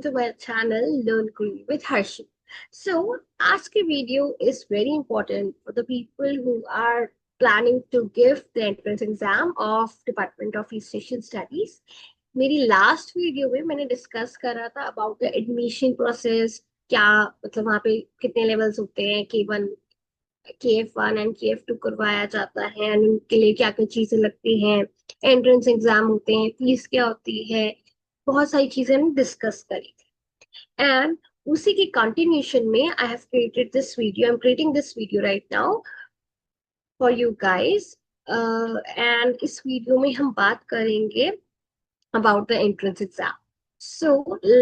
welcome to my channel Learn Korean with Harshi. So, आज की video is very important for the people who are planning to give the entrance exam of Department of East Asian Studies. मेरी last video में मैंने discuss करा था about the admission process, क्या मतलब वहाँ पे कितने लेवल्स होते हैं, K1 KF1 एंड KF2 करवाया जाता है एंड उनके लिए क्या क्या चीजें लगती हैं, एंट्रेंस एग्जाम होते हैं, फीस क्या होती है, बहुत सारी चीजें हमने डिस्कस करी थी। एंड उसी की कंटिन्यूशन में I have created this video, I am creating this video right now for you guys. And इस वीडियो में हम बात करेंगे about the entrance exam. So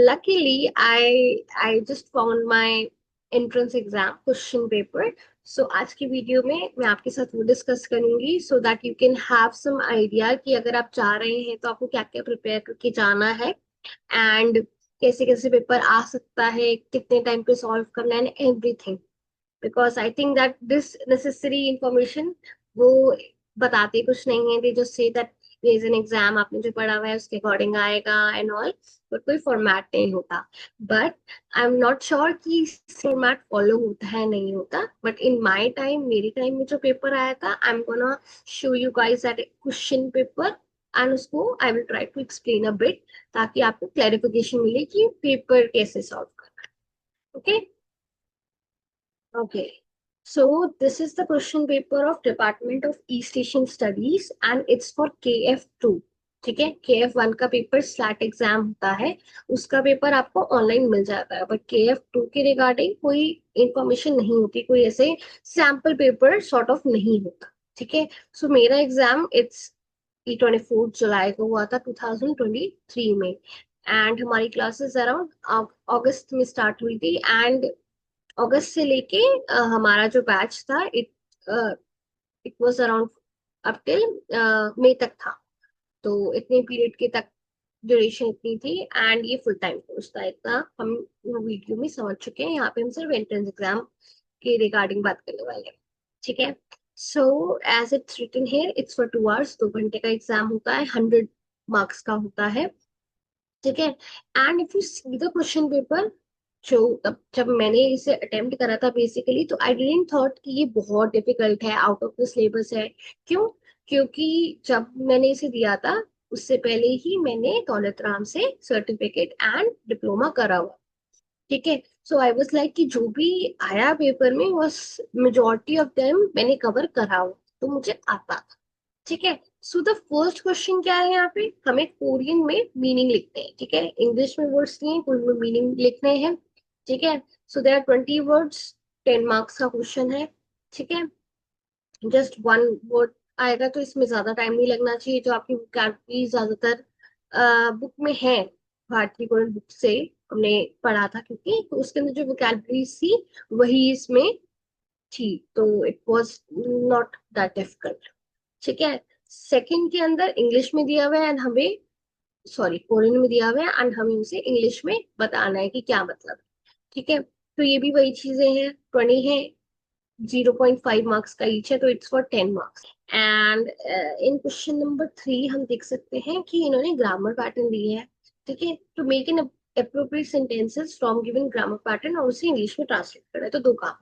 luckily I just found my entrance exam question paper. So आज की video में मैं आपके साथ वो डिस्कस करूंगी so that you can have some idea कि अगर आप जा रहे हैं तो आपको क्या क्या प्रिपेयर करके जाना है एंड कैसे कैसे पेपर आ सकता है, कितने टाइम पे सॉल्व करना है, everything. Because I think that this necessary information वो बताते कुछ नहीं है, they just say that there is an exam, आपने जो पढ़ा हुआ है उसके अकॉर्डिंग आएगा एंड ऑल, बट कोई फॉर्मेट नहीं होता। But I am not sure कि फॉर्मेट फॉलो होता है नहीं होता, बट इन माय टाइम, मेरे टाइम में जो पेपर आया था, I am gonna show you guys that question paper and उसको I will try to explain a bit ताकि आपको क्लैरिफिकेशन मिले कि पेपर कैसे सॉल्व करना है। Okay Okay, so this is the question paper of Department of East Asian Studies and it's for KF2। ठीक है, KF1 का पेपर स्लैट एग्जाम होता है, उसका पेपर आपको ऑनलाइन मिल जाता है, बट KF2 के रिगार्डिंग कोई इंफॉर्मेशन नहीं होती, कोई ऐसे सैम्पल पेपर सॉर्ट ऑफ नहीं होता। ठीक है, सो मेरा एग्जाम इट्स 24 जुलाई को हुआ था 2023 में एंड हमारी क्लासेस अराउंड अगस्त में स्टार्ट हुई थी एंड अगस्त से लेके हमारा जो बैच था it was around up till May तक था। तो इतने पीरियड के तक ड्यूरेशन इतनी थी एंड ये फुल टाइम कोर्स था, इतना हम वीडियो में समझ चुके हैं। यहाँ पे हम सिर्फ एंट्रेंस एग्जाम के रिगार्डिंग बात करने वाले हैं। ठीक है, so as it's written here it's for 2 hours, 2 घंटे का एग्जाम होता है, 100 मार्क्स का होता है। ठीक है, and if you see the question paper, जो तब जब मैंने इसे अटेम्प्ट करा था बेसिकली, तो आई डिडंट थॉट कि ये बहुत डिफिकल्ट है, आउट ऑफ द सिलेबस है। क्यों? क्योंकि जब मैंने इसे दिया था उससे पहले ही मैंने दौलत राम से सर्टिफिकेट एंड डिप्लोमा करा हुआ। ठीक है, सो आई वाज लाइक कि जो भी आया पेपर में was मेजोरिटी ऑफ देम मैंने कवर करा हुआ, तो मुझे आता था। ठीक है, सो द फर्स्ट क्वेश्चन क्या है, यहाँ पे हमें कोरियन में मीनिंग लिखते हैं। ठीक है, इंग्लिश में वर्ड्स नहीं है, कोरियन में मीनिंग लिखने हैं। ठीक है, so there are 20 words, 10 marks का क्वेश्चन है। ठीक है, जस्ट वन वर्ड आएगा तो इसमें ज्यादा टाइम नहीं लगना चाहिए। जो आपकी वोकैबुलरी ज्यादातर बुक में है, भारतीय कोरियन बुक से हमने पढ़ा था, क्योंकि तो उसके अंदर जो वोकैबुलरी थी वही इसमें थी, तो it was not that difficult. ठीक है, सेकंड के अंदर इंग्लिश में दिया हुआ है एंड हमें, सॉरी कोरियन में दिया हुआ है एंड हमें उसे इंग्लिश में बताना है कि क्या मतलब है। ठीक है, तो ये भी वही चीजें हैं, 20 है, 0.5 मार्क्स का ईच है, तो it's for 10 marks. And in question number 3 हम देख सकते हैं कि इन्होंने ग्रामर पैटर्न दिए है। ठीक है, to make an appropriate sentences from given grammar pattern, और उसे इंग्लिश में ट्रांसलेट करना है। तो दो काम,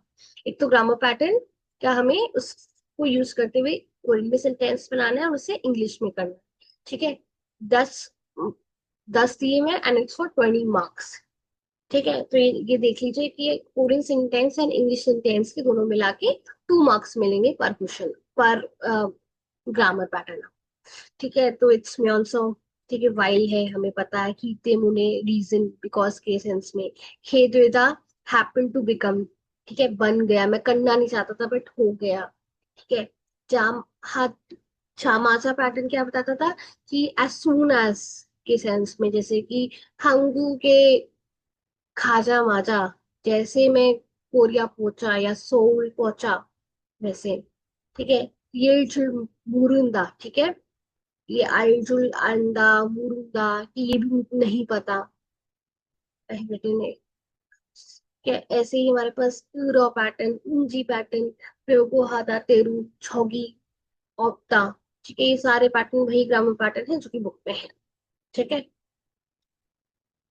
एक तो ग्रामर पैटर्न का हमें उसको यूज करते हुए कोरियन में सेंटेंस बनाना है और उसे इंग्लिश में करना है। ठीक है, 10 दिए हुए एंड इट्स फॉर 20 मार्क्स। ठीक है, तो ये देख लीजिए कि ये Korean sentence and English sentence के दोनों मिला के 2 मार्क्स मिलेंगे पर क्वेश्चन, पर ग्रामर पैटर्न। ठीक है, तो इट्स में ऑल्सो, ठीक है, वाइल है, हमें पता है कि ते मुने, रीजन, बिकॉज के सेंस में। हे द्वेदा, हैपन टू बिकम, ठीक है, बन गया, मैं करना नहीं चाहता था बट हो गया। ठीक है, जाम हाथ, छामाचा पैटर्न क्या बताता था कि एज सून एज के सेंस में, जैसे कि हंगू के खाजा माजा, जैसे मैं कोरिया पहुंचा या सोल पहुंचा वैसे। ठीक है, ये मुरुंदा, ठीक है, ये आइजुल अंडा मुरुंदा, कि ये भी मुझे नहीं पता पहले ने। क्या ऐसे ही हमारे पास रॉ पैटर्न, उंजी पैटर्न, प्रयोगो हादा तेरू छोगी ऑप्टा। ठीक है, ये सारे पैटर्न वही ग्रामर पैटर्न है जो कि बुक में है। ठीक है,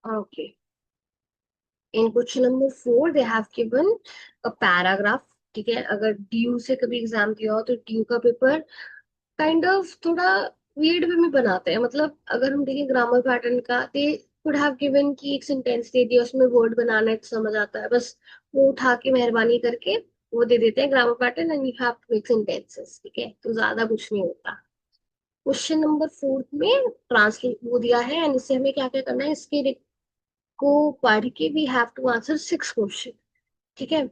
okay. In question number 4 they have given a paragraph. ठीक है, अगर ड्यू से कभी एग्जाम दिया हो तो ड्यू का पेपर काइंड ऑफ थोड़ा वियर्ड वे में बनाते हैं। मतलब अगर हम देखें ग्रामर पैटर्न का, दे कुड हैव गिवन कि एक सेंटेंस दे दिया, उसमें वर्ड बनाना है तो समझ आता है, बस वो उठा के मेहरबानी करके वो दे देते हैं grammar pattern and you have to make sentences. ठीक है, तो ज्यादा कुछ नहीं होता। क्वेश्चन नंबर 4 में ट्रांसलेट वो दिया है एंड इससे हमें क्या क्या करना है, इसके को पढ़ के we have to answer 6 question. ठीक है,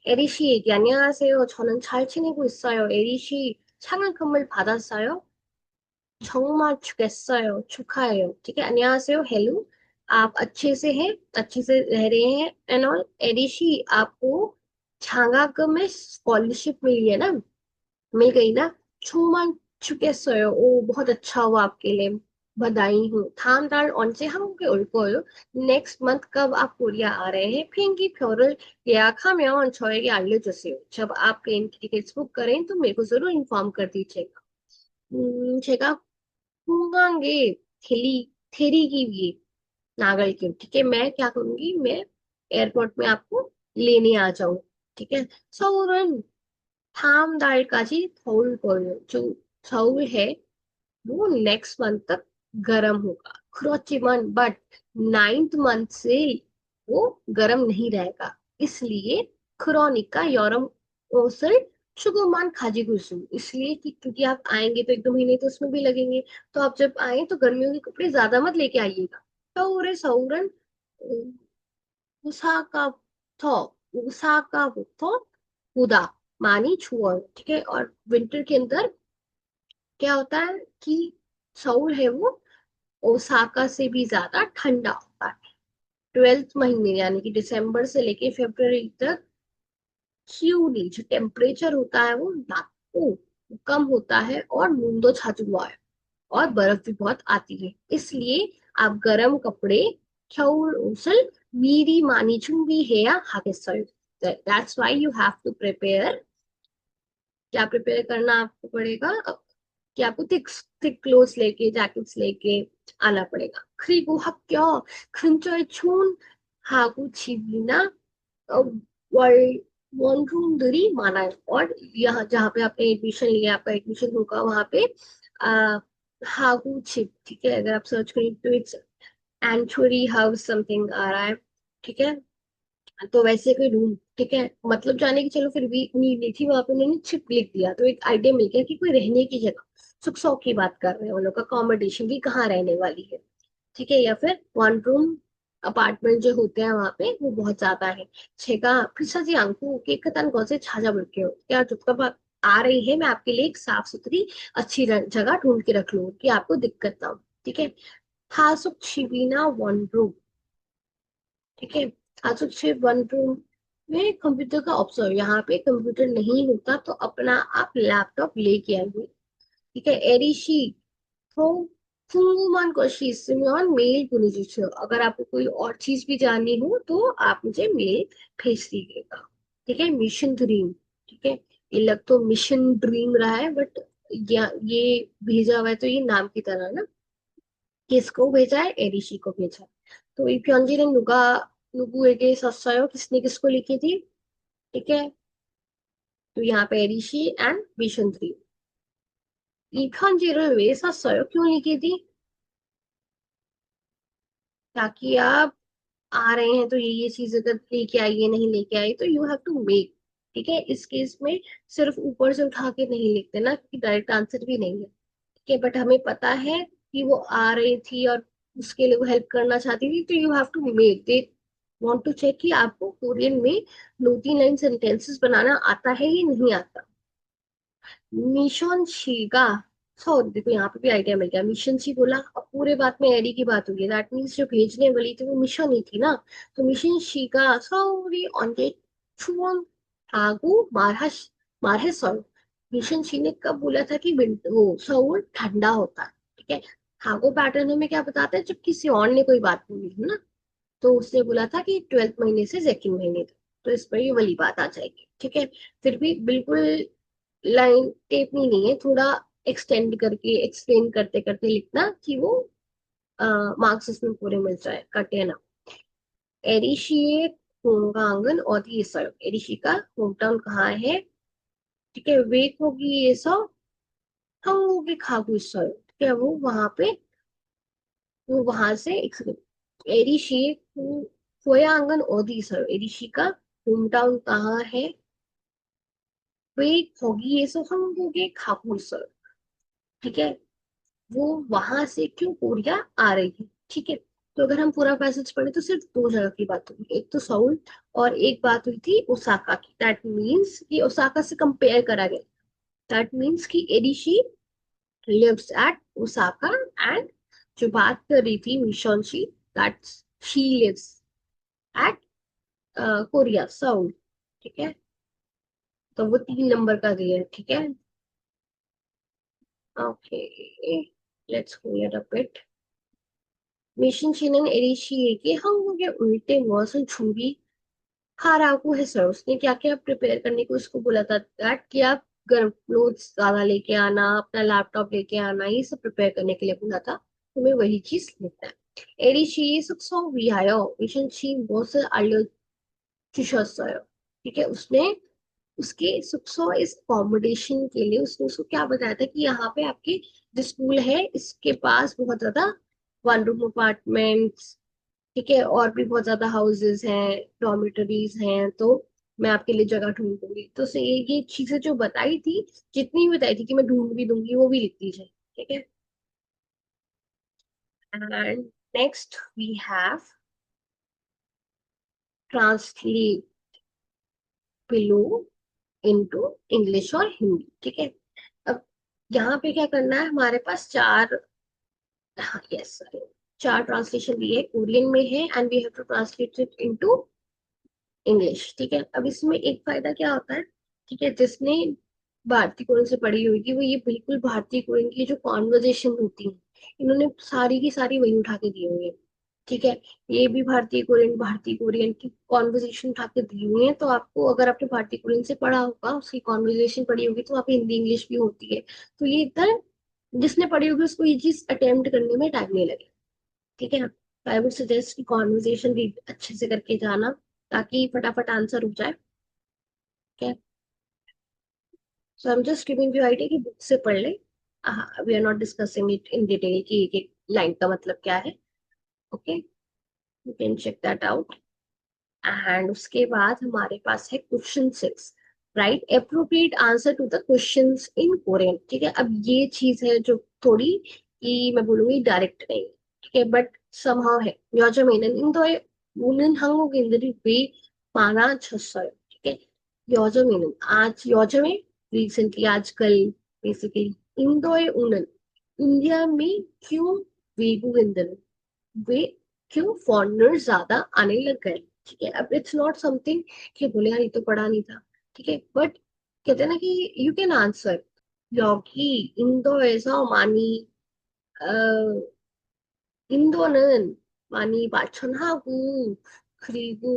에리씨, 안녕하세요. 저는 잘 지내고 있어요. 에리씨, 상을 받았어요? 정말 죽겠어요. 축하해요. ठीक है, 안녕하세요, हेलो। आप अच्छे से हैं, अच्छे से रह रहे हैं एंड ऑल। एडिशी, आपको 장학금 में स्कॉलरशिप मिली है ना, मिल गई ना। 정말 죽겠어요. ओ बहुत अच्छा हुआ आपके लिए, बधाई हूँ। 다음 달 언제 한국에 올 거예요? नेक्स्ट मंथ कब आप कोरिया आ रहे हैं? 비행기 표를 예약하면 저에게 알려주세요. जब आप प्लेन की टिकट्स बुक करें तो मेरे को जरूर इन्फॉर्म कर दीजिएगा। 제가 궁금한 게 대리기 위해 नागल की। ठीक है, मैं क्या करूंगी, मैं एयरपोर्ट में आपको लेने आ जाऊं। ठीक है, 서울은 다음 달까지 더울 거예요. जो 서울 है वो नेक्स्ट मंथ तक गर्म होगा। 그렇지만 बट 9th मंथ से वो गर्म नहीं रहेगा। इसलिए 그러니까 여름 옷을 조금만 가지고 있어। इसलिए कि क्योंकि आप आएंगे तो 1-2 महीने तो उसमें भी लगेंगे, तो आप जब आए तो गर्मियों के कपड़े ज्यादा मत लेके आइएगा। 겨울에 서울은 우사가부터 보다 많이 추워요। ठीक है, और विंटर के अंदर क्या होता है कि सऊल है वो ओसाका से भी ज्यादा ठंडा होता है। 12th महीने यानी कि दिसंबर से लेके फरवरी तक क्यूली जो टेम्परेचर होता है वो वो कम होता है और मुंदो छाछ हुआ है और बर्फ भी बहुत आती है। इसलिए आप गर्म कपड़े 겨울 옷을 미리 많이 준비해야 하겠어요। That's why you have to prepare। क्या प्रिपेयर करना आपको पड़ेगा कि आपको थिक थिक क्लोथ्स लेके जैकेट्स लेके आना पड़ेगा। 그리고 학교 근처에 좋은 하고 집이나 어, 월 원룸들이 많아요। और यहाँ जहाँ पे आपने एडमिशन लिया, आपका एडमिशन होगा वहाँ पे आ, हागू छिप। ठीक है, अगर आप सर्च करें तो इट्स एंचुरी हाउस समथिंग आ रहा है। ठीक है, तो वैसे कोई रूम। ठीक है, मतलब जाने की चलो फिर भी नीड नहीं थी, वहां पे उन्होंने छिप लिख दिया तो एक आइडिया मिल गया कि कोई रहने की जगह। सुख सौ की बात कर रहे हैं, उन लोग का अकोमोडेशन भी कहाँ रहने वाली है। ठीक है, या फिर 1 रूम अपार्टमेंट जो होते हैं वहां पे वो बहुत ज्यादा है। 제가 비싸지 않고 깨끗한 것을 찾아볼게요। क्या जब कब आप आ रही है मैं आपके लिए एक साफ सुथरी अच्छी जगह ढूंढ के रख लूँ कि आपको दिक्कत ना हो। ठीक है, हासुक छिबिना 1 रूम। ठीक है, हासुक छिप 1 रूम में कंप्यूटर का ऑप्शन, यहाँ पे कंप्यूटर नहीं होता तो अपना आप लैपटॉप लेके आइए। ठीक है, एरिशी तो 궁금한 것이 있으면 मेल 보내주세요। अगर आपको कोई और चीज भी जाननी हो तो आप मुझे मेल भेज दीजिएगा। ठीक है, मिशन ड्रीम। ठीक है, ये लग तो मिशन ड्रीम रहा है बट ये भेजा हुआ है तो ये नाम की तरह ना। किसको भेजा है, एरिशी को भेजा है। तो 이 편지는 누구에게 썼어요? किसने किसको लिखी थी? ठीक है, तो यहाँ पे एरिशी एंड मिशन ड्रीम। 이 편지를 왜 썼어요? क्यों लिखी थी? ताकि आप आ रहे हैं तो ये चीज अगर लेके आई ये नहीं लेके आई तो यू हैव टू मेक। ठीक है, इस केस में सिर्फ ऊपर से उठा के नहीं लिखते ना, क्योंकि डायरेक्ट आंसर भी नहीं है। ठीक है, बट हमें पता है कि वो आ रही थी और उसके लिए वो हेल्प करना चाहती थी तो you have to make. They want to check कि आपको कोरियन में 2-3 लाइन सेंटेंसेस बनाना आता है या नहीं आता। मिशन शीगा। सो देखो यहाँ पे भी आइडिया मिल गया, मिशन शी बोला अब पूरे बात में एडी की बात हुई है, दैट मीन्स जो भेजने वाली थी वो मिशन ही थी ना। तो मिशन शीगा 서울이 언제 추원하고 말했어요। मिशन शी ने कब बोला था कि वो सऊल ठंडा होता है। ठीक है, हागो पैटर्न में क्या बताता है, जब किसी और ने कोई बात बोली है ना, तो उसने बोला था कि 12th महीने से 2nd महीने तक, तो इस पर ये वाली बात आ जाएगी। ठीक है, फिर भी बिल्कुल लाइन टेपनी नहीं है, थोड़ा एक्सटेंड करके एक्सप्लेन करते करते लिखना कि वो मार्क्स इसमें पूरे मिल जाए, कटे ना। एरिशिए 건강은 어디 있어요? एरिशी का होम टाउन कहाँ है? ठीक है, वे 거기 에서 한국에 가고 있어요. ठीक है, वो वहां से एरिशी 고향은 어디 있어요? एरिशी का होम टाउन कहाँ है? 왜 거기에서 한국에 가고 있어요? ठीक है, वो वहां से क्यों कोरिया आ रही है? ठीक है, तो अगर हम पूरा पैसेज पढ़े तो सिर्फ दो जगह की बात हुई, एक तो सउल और एक बात हुई थी ओसाका की। दैट मीन्स कि ओसाका से कंपेयर करा गया। दैट मीन्स कि एडिशी लिव्स एट ओसाका एंड जो बात कर रही थी मिशोंशी, that's she lives at Korea Seoul. ठीक है, तो वो 3 नंबर का दिया है। ठीक है, okay, let's clear a bit. 미신 씨는 एरी 씨에게 한국에 올 때 무엇을 준비하라고 했어요? उसने क्या क्या प्रिपेयर करने को उसको बोला था? दैट कि आप गर्म क्लोथ्स ज्यादा लेके आना, अपना लैपटॉप लेके आना, ये सब प्रिपेयर करने के लिए बोला था। तुम्हें वही चीज लिखना है. एरी 씨 숙소 위하여 미신 씨 무엇을 알려주셨어요? ठीक है, उसने उसके सुक्सो इस अकोमोडेशन के लिए उसने उसको क्या बताया था कि यहाँ पे आपके जो स्कूल है इसके पास बहुत ज्यादा 1 रूम अपार्टमेंट्स, ठीक है, और भी बहुत ज्यादा हाउसेस हैं, डॉर्मेटरीज हैं, तो मैं आपके लिए जगह ढूंढ दूंगी। तो से ये चीजें जो बताई थी, जितनी भी बताई थी कि मैं ढूंढ भी दूंगी, वो भी लिख दीजिए। ठीक है, and next we have translate below into English और हिंदी। ठीक है, अब यहाँ पे क्या करना है, हमारे पास चार, हाँ यस सॉरी, चार ट्रांसलेशन दिए, कोरियन में है and we have to translate it into English. ठीक है, अब इसमें एक फायदा क्या होता है, ठीक है, जिसने भारतीय कोरियन से पढ़ी होगी वो ये बिल्कुल भारतीय कोरियन की जो कॉन्वर्जेशन होती है, इन्होंने सारी की सारी वही उठा के दी हुई है। ठीक है, ये भी भारतीय कोरियन की कॉन्वर्जेशन उठा के दी हुई है, तो आपको अगर आपने भारतीय कोरियन से पढ़ा होगा, उसकी कॉन्वर्जेशन पढ़ी होगी, तो वहाँ पे हिंदी इंग्लिश भी होती है। तो ये इतना, जिसने पढ़ी होगी उसको ये चीज अटेम्प्ट करने में टाइम नहीं लगे। ठीक है, आई वुड सजेस्ट कि कॉन्वर्जेशन रीड अच्छे से करके जाना, ताकि फटाफट आंसर हो जाए। ठीक है, so I am just giving you idea कि बुक से पढ़ ले। We are not discussing it in detail कि एक एक लाइन का मतलब क्या है। Okay, you can check that out. And उसके बाद हमारे पास है question 6, write appropriate answer to the questions in Korean. ठीक है, अब ये चीज है जो थोड़ी कि मैं बोलूंगी डायरेक्ट नहीं, ठीक है, बट समहाउ है. 요즘에는 인도에 오는 한국인들이 왜 많아졌어요? ठीक है, 요즘에는 आज 요즘에 रिसेंटली आजकल बेसिकली इंदोए उनन इंडिया में क्यों वेगुविंदन वे क्यों फॉरेनर्स ज्यादा आने लग गए? ठीक है, अब इट्स नॉट समथिंग कि बोले यार ये तो पढ़ा नहीं था, ठीक है, बट कहते हैं ना कि यू कैन आंसर 여기 인도에서 많이 인도는 많이 발전하고 그리고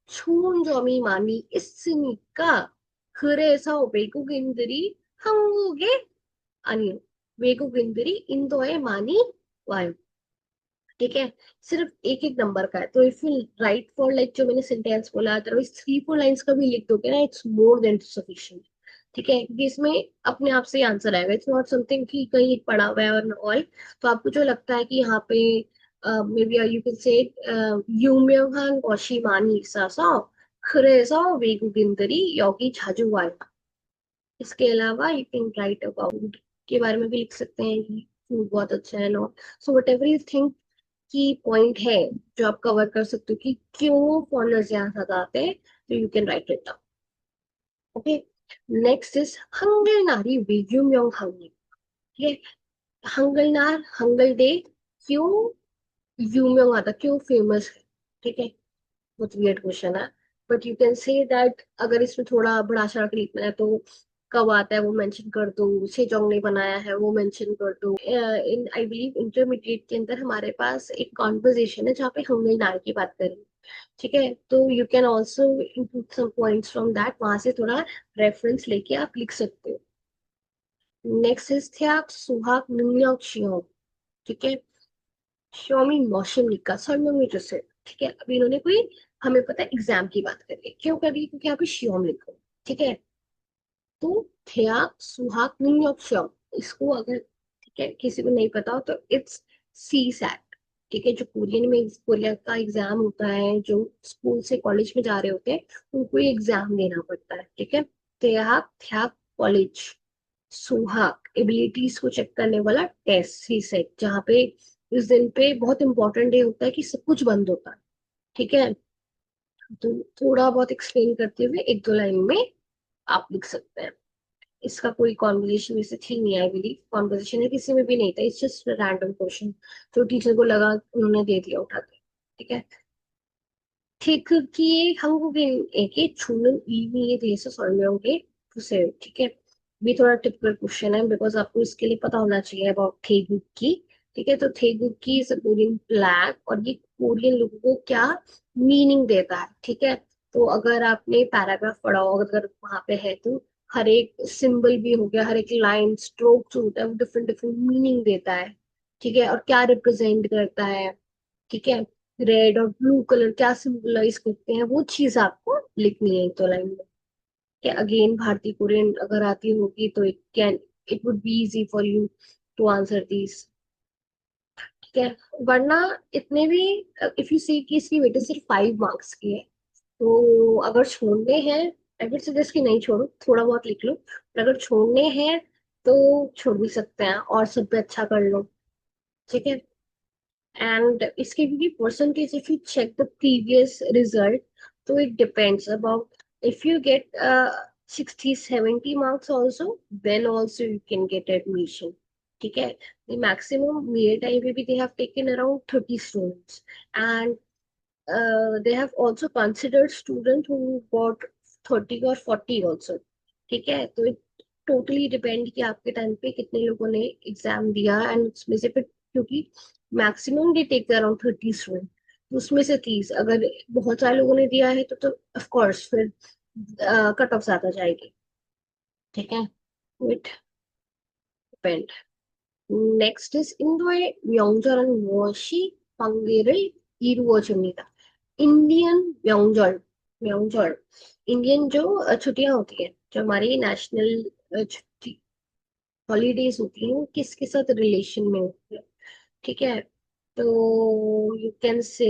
좋은 점이 많이 있으니까 그래서 외국인들이 한국에 아니요 외국인들이 인도에 많이 와요. ठीक है, सिर्फ एक एक नंबर का है, तो if you right for like जो मैंने सेंटेंस बोला, अदरवाइज 3 4 लाइन्स का भी लिख दोगे ना, इट्स मोर देन सफिशिएंट। ठीक है, क्योंकि इसमें अपने आप से आंसर आएगा, इट्स नॉट समथिंग कि कहीं पढ़ा हुआ है और ऑल। तो आपको जो लगता है कि यहाँ पे may be you can say 유명한 것이 많이 있어서 그래서 외국인들이 여기 자주 와요. इसके अलावा यू कैन राइट अबाउट के बारे में भी लिख सकते हैं कि फूड बहुत अच्छा है no, so whatever you think की पॉइंट है जो आप कवर कर सकते हो कि क्यों फॉरेनर्स यहाँ ज्यादा आते हैं, तो you can write it down. Okay, next is 한글날이 왜 유명한지. ठीक है, 한글날 한글डे क्यों 유명하다, क्यों फेमस है? ठीक है, बहुत वियर्ड क्वेश्चन है, but you can say that अगर इसमें थोड़ा बढ़ा चढ़ा के लिखना है तो कब आता है वो मेंशन कर दो, सेजोंग ने बनाया है वो मेंशन कर दो. इन आई बिलीव इंटरमीडिएट के अंदर हमारे पास एक कॉन्वर्जेशन है जहाँ पे हमने नार की बात करी. ठीक है, तो you can also include some points from that, वहां से थोड़ा रेफरेंस लेके आप लिख सकते हो. Next is 대학 수학 능력 시험. ठीक है, 시험이 무엇입니까? 설명해 주세요. ठीक है, अभी इन्होंने कोई, हमें पता है एग्जाम की बात करिए, क्यों करिए, क्योंकि यहाँ पे श्योम लिखो, ठीक है। तो थेया सुहाग न्यूयॉर्क, इसको अगर, ठीक है, किसी को नहीं पता हो तो इट्स सी सैट, ठीक है। जो कोरियन में, कोरिया का एग्जाम होता है, जो स्कूल से कॉलेज में जा रहे होते हैं उनको ये एग्जाम देना पड़ता है, ठीक है। तेहाक थ्याक कॉलेज, सुहाग एबिलिटीज को चेक करने वाला टेस्ट, सी सेट, जहाँ पे इस दिन पे बहुत इंपॉर्टेंट डे होता है कि सब कुछ बंद होता है, ठीक है। तो थोड़ा बहुत एक्सप्लेन करते हुए एक दो लाइन में आप लिख सकते हैं। इसका कोई कॉन्वर्जेशन वैसे थी नहीं, आई बिलीव कॉन्वर्जेशन है किसी में भी नहीं था, इट्स जस्ट रैंडम क्वेश्चन, तो टीचर को लगा उन्होंने दे दिया उठा के, ठीक है। 태극기 한국인에게 주는 의미에 대해서 설명해 보세요, ठीक है। भी थोड़ा टिपिकल क्वेश्चन है, बिकॉज आपको इसके लिए पता होना चाहिए अबाउट 태극기, ठीक है। तो 태극기 इज कोरियन फ्लैग, और ये कोरियन लोगों को क्या मीनिंग देता है, ठीक है। तो अगर आपने पैराग्राफ पढ़ा हो, अगर वहां पे है, तो हर एक सिंबल भी हो गया, हर एक लाइन स्ट्रोक जो होता है वो डिफरेंट डिफरेंट मीनिंग देता है, ठीक है, और क्या रिप्रेजेंट करता है, ठीक है। रेड और ब्लू कलर क्या सिंबलाइज करते हैं, वो चीज आपको लिखनी है एक दो लाइन में, कि अगेन भारतीय कोरियन अगर आती होगी तो it can, it would be easy for you to answer these, ठीक है। वरना इतने भी, इफ यू सी कि इसकी वेटेज सिर्फ 5 मार्क्स की है, तो अगर छोड़ने हैं, आई वुड सजेस्ट कि नहीं छोड़ो, थोड़ा बहुत लिख लो, पर अगर छोड़ने हैं तो छोड़ भी सकते हैं और सब पे अच्छा कर लो, ठीक है। and इसके भी percentage, if you check the previous result, so it depends about, if you get 60-70 marks also, then also you can get admission, ठीक है। the maximum मेरे टाइम पे भी they have taken around 30 students, and they have also considered student who got 30 or 40 also, ठीक है। तो totally depend कि आपके टाइम पे कितने लोगों ने एग्जाम दिया, एंड उसमें से फिर, क्योंकि maximum they take around 30 student, तो उसमें से 30 अगर बहुत सारे लोगों ने दिया है तो ऑफ कोर्स फिर कट ऑफ ज्यादा जाएगी, ठीक है। It depend. Next is 인도의 명절은 무엇이 관계를 이루어줍니다. Indian 명절, 명절, Indian जो छुट्टियां होती है, जो हमारी नेशनल छुट्टी हॉलीडेज होती हैं, वो किसके साथ रिलेशन में होती है, ठीक है। तो you can say,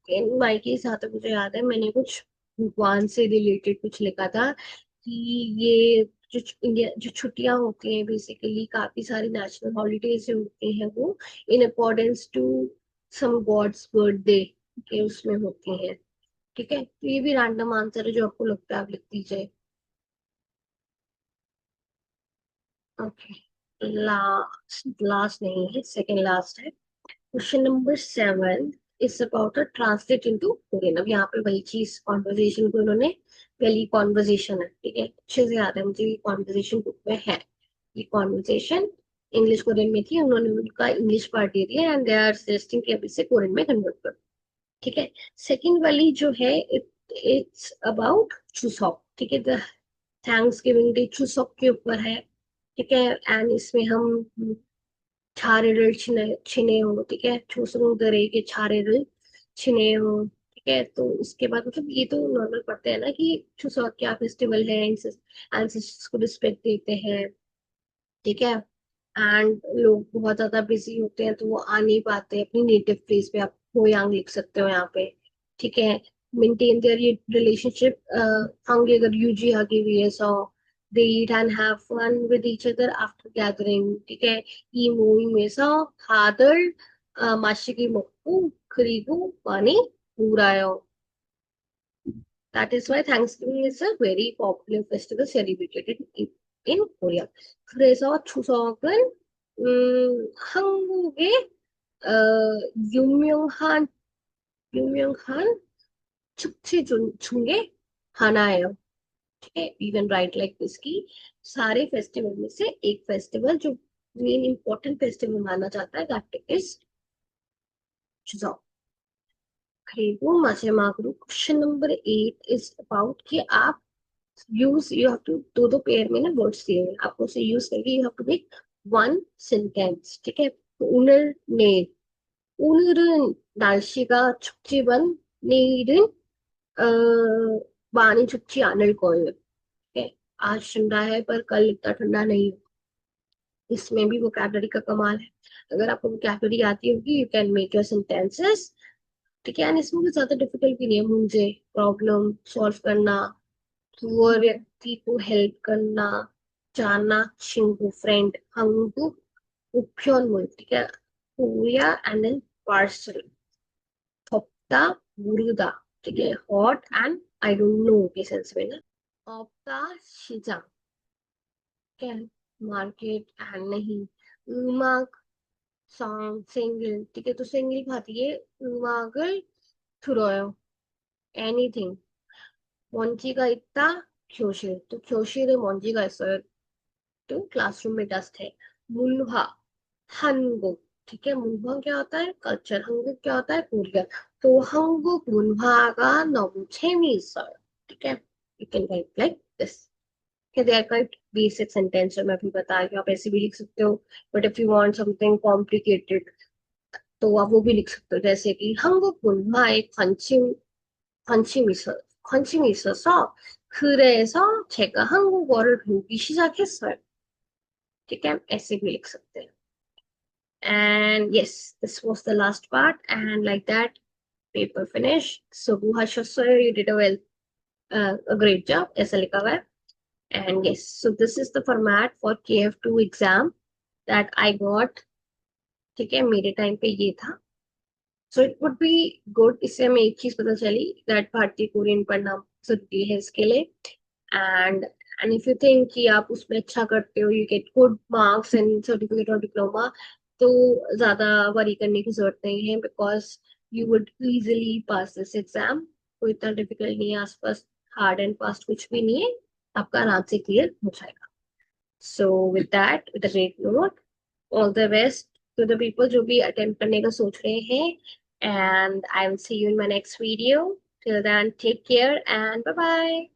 in my case, जहाँ तक मुझे याद है मैंने कुछ भगवान से रिलेटेड कुछ लिखा था कि ये जो इंडिया जो छुट्टियां होती हैं, बेसिकली काफी सारी नेशनल हॉलीडेज होती हैं, वो in accordance to some gods birthday के उसमें होती हैं, ठीक है। तो ये भी रैंडम आंसर है, जो आपको लगता है आप लिख दीजिए। ओके, लास्ट लास्ट नहीं है, सेकंड लास्ट है। Question number 7 is about a translate into Korean. अब यहाँ पे वही चीज, कॉन्वर्जेशन को इन्होंने, पहली कॉन्वर्जेशन है, ठीक है, अच्छे से याद है मुझे, ये कॉन्वर्जेशन बुक में है। ये कॉन्वर्जेशन इंग्लिश कोरियन में थी, उन्होंने उनका इंग्लिश पार्ट दे दिया, एंड दे आर सजेस्टिंग कि अब इसे कोरियन में कन्वर्ट करो, ठीक है। सेकंड वाली जो है, इट्स अबाउट चुसॉक, ठीक है। द थैंक्स गिविंग डे चुसॉक के ऊपर है, ठीक है। एंड इसमें हम छारेरल छिने हो, ठीक है, छुसमुंदरे के छारेरल छिने हो, ठीक है। तो उसके बाद मतलब ये तो नॉर्मल पढ़ते हैं ना कि चुसॉक क्या फेस्टिवल है, एंसेस्टर्स को रिस्पेक्ट देते हैं, ठीक है। एंड लोग बहुत ज्यादा बिजी होते हैं तो वो आ नहीं पाते अपनी नेटिव प्लेस पे, आप होयांग लिख सकते हो यहाँ पे, ठीक है। मेंटेन देयर ये रिलेशनशिप, हंगे अगर यूजी आगे हुई है, सो they eat and have fun with each other after gathering, ठीक है। 이 모임에서 다들 마시기 먹고 그리고 많이 놀아요. That is why Thanksgiving is a very popular festival celebrated in Korea. 그래서 추석은 한국의 어, 유명한 유명한 축제 중에 하나예요. ठीक है, you can write like this की सारे फेस्टिवल में से एक फेस्टिवल जो मेन इंपॉर्टेंट फेस्टिवल माना जाता है, that is 추석. 그리고 마지막으로 question number 8 is about कि आप यूज, यू हैव टू, दो दो पेयर में ना वर्ड्स दिए हैं आपको, उसे यूज करके you have to make one sentence, ठीक है। तो 오늘 내일, 오늘은 날씨가 춥지만 내일은 많이 춥지 않을 거예요. ठीक है, आज ठंडा है पर कल इतना ठंडा नहीं। इसमें भी वोकैबलरी का कमाल है। अगर आपको वोकैबलरी आती होगी you can make your sentences. ठीक है, एंड इसमें कुछ ज्यादा डिफिकल्ट भी नहीं है। मुझे प्रॉब्लम सॉल्व करना, पुअर व्यक्ति को हेल्प करना, जाना 친구 फ्रेंड, 한국 우편물, ठीक है, कोरिया एंड देन पार्सल, 덥다 모르다, ठीक है, hot and I don't know के सेंस में ना। 없다 시장, ठीक है, मार्केट एंड नहीं। 음악 song सिंगल, ठीक है, तो सिंगल खाती है 음악을 들어요, anything। 먼지가 있다 교실, तो 교실에 먼지가 있어요, तो क्लासरूम में डस्ट है। 문화 한국, ठीक है, 문화 क्या होता है कल्चर, 한국 क्या होता है कोरिया। तो 한국 문화가 너무 재미있어요, ठीक है, you can write like this. They are quite basic sentence जो मैं अभी बता रही हूँ, आप ऐसे भी लिख सकते हो। But if you want something complicated तो आप वो भी लिख सकते हो, जैसे कि 한국 문화에 관심이 있어, 관심이 있어서 그래서 제가 한국어를 배우기 시작했어요, ठीक है, ऐसे भी लिख सकते हैं। And yes, this was the last part, and like that, paper finished. So Bhuhashasya, you did a great job. ऐसा लिखा हुआ है। And yes, so this is the format for KF2 exam that I got. ठीक है, मेरे time पे ये था। So it would be good, इससे हमें एक चीज पता चली दैट भारतीय कोरियन पढ़ना जरूरी है इसके लिए। And and if you think कि आप उसमें अच्छा करते हो, you get good marks in certificate और डिप्लोमा, तो ज्यादा वरी करने की जरूरत नहीं है, because you would easily pass this exam. कोई इतना डिफिकल्ट नहीं है आसपास, हार्ड एंड फास्ट कुछ भी नहीं है, आपका आराम से क्लियर हो जाएगा। So with that, with a great note, all the best to the people जो भी अटेम्प्ट करने का सोच रहे हैं, and I will see you in my next video. Till then, take care and bye bye.